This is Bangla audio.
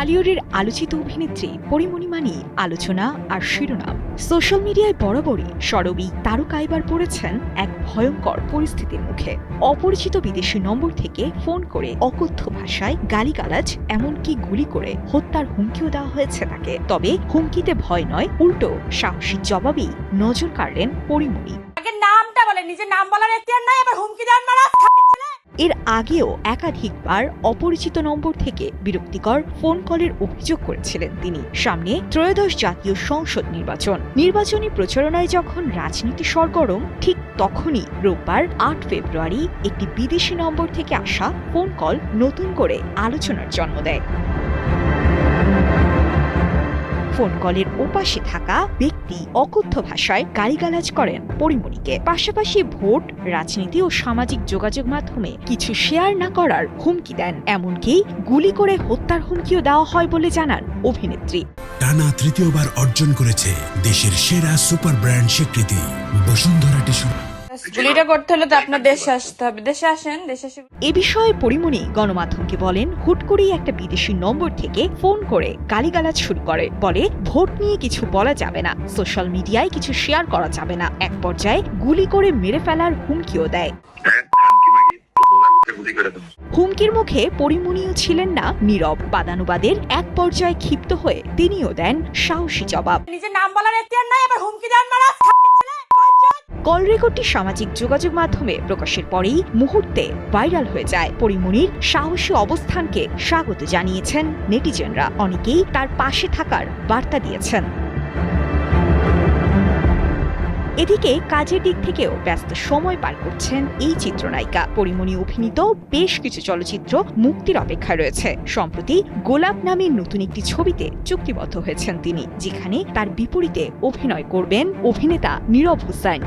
ঢালিউডের আলোচিত অভিনেত্রী পরিমণি মানি আলোচনা আর শিরোনাম। সোশ্যাল মিডিয়ায় বরাবরই সরবি তারকা এবার পড়েছেন এক ভয়ঙ্কর পরিস্থিতির মুখে। অপরিচিত বিদেশি নম্বর থেকে ফোন করে অকথ্য ভাষায় গালিগালাজ, এমনকি গুলি করে হত্যার হুমকিও দেওয়া হয়েছে তাকে। তবে হুমকিতে ভয় নয়, উল্টো সাহসী জবাবেই নজর কাড়লেন পরিমণি। নামটা বলে, নিজের নাম বলার এখতিয়ার নাই, আবার হুমকি দেন মারা। এর আগেও একাধিকবার অপরিচিত নম্বর থেকে বিরক্তিকর ফোন কলের অভিযোগ করেছিলেন তিনি। সামনে ত্রয়োদশ জাতীয় সংসদ নির্বাচনী প্রচারণায় যখন রাজনীতি সরগরম, ঠিক তখনই রোববার ৮ ফেব্রুয়ারি একটি বিদেশি নম্বর থেকে আসা ফোন কল নতুন করে আলোচনার জন্ম দেয়। ফোন কলের ওপাশে থাকা ব্যক্তি অকথ্য ভাষায় গালিগালাজ করেন পরিমণিকে। পাশাপাশি ভোট, রাজনীতি ও সামাজিক যোগাযোগ মাধ্যমে কিছু শেয়ার না করার হুমকি দেন, এমনকি গুলি করে হত্যার হুমকিও দেওয়া হয় বলে জানান অভিনেত্রী। টানা তৃতীয়বার অর্জন করেছে দেশের সেরা সুপার ব্র্যান্ড স্বীকৃতি বসুন্ধরা টিস্যু। গুলিটা করতে হলে তো আপনার দেশে আসতে হবে। দেশে আসেন, দেশে এসে এ বিষয়ে পরিমণি গণমাধ্যমকে বলেন, হুট করেই একটা বিদেশি নম্বর থেকে ফোন করে গালিগালাজ শুরু করে। বলে ভোট নিয়ে কিছু বলা যাবে না, সোশ্যাল মিডিয়ায় কিছু শেয়ার করা যাবে না, এক পর্যায়ে গুলি করে মেরে ফেলার হুমকিও দেয়। হুমকির মুখে পরিমণিও ছিলেন না নীরব। বাদানুবাদের এক পর্যায়ে ক্ষিপ্ত হয়ে তিনিও দেন সাহসী জবাব। নিজের নাম বলার এখতিয়ার নাই, আবার হুমকি দেন মারা। কল রেকর্ডটি সামাজিক যোগাযোগ মাধ্যমে প্রকাশের পরেই মুহূর্তে ভাইরাল হয়ে যায়। পরিমণির সাহসী অবস্থানকে স্বাগত জানিয়েছেন নেটিজেনরা। অনেকেই তার পাশে থাকার বার্তা দিয়েছেন। এদিকে কাজের দিক থেকেও ব্যস্ত সময় পার করছেন এই চিত্রনায়িকা। পরিমণি অভিনীত বেশ কিছু চলচ্চিত্র মুক্তির অপেক্ষায় রয়েছে। সম্প্রতি গোলাপ নামের নতুন একটি ছবিতে চুক্তিবদ্ধ হয়েছেন তিনি, যেখানে তার বিপরীতে অভিনয় করবেন অভিনেতা নীরব হোসেন।